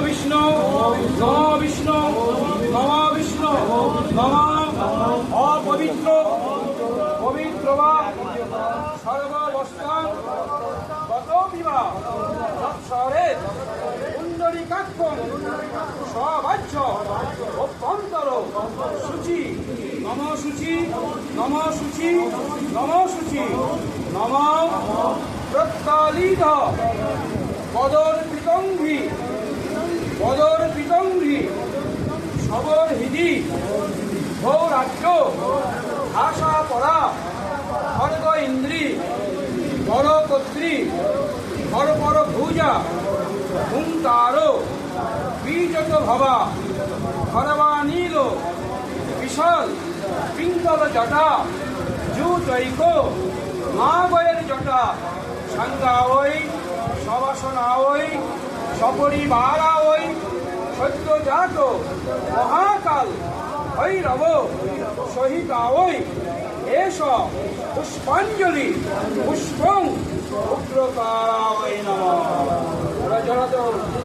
বিষ্ণু নম বিষ্ণু নম বিষ্ণু নম অপবিত্র পবিত্র বা সর্বাবস্থান গত বিবাহ সৎসরে কুণ্ডলিকাক্ষম সবাহ্য অভ্যন্তর শুচি নম শুচি নম শুচি নম শুচি নম প্রত্যালিত বদর পিতঙ্গি সবর হৃদি ভৌরাজ্য আশা পরা খড়গ ইন্দ্রি বড় কর্ত্রী পর পর ভুজা হুঙ্কার বীজত ভবা খরবা নীল বিশাল পিঙ্গল জটা জুটৈক মাগয়ের জটা সাঙ্গা ওই সবাসনা ওই সপরিবারা ওই সদ্যজাত মহাকাল ভৈরব সহিতা ওই এষ পুষ্পাঞ্জলি পুষ্পং উগ্রকারা ওই নমঃ।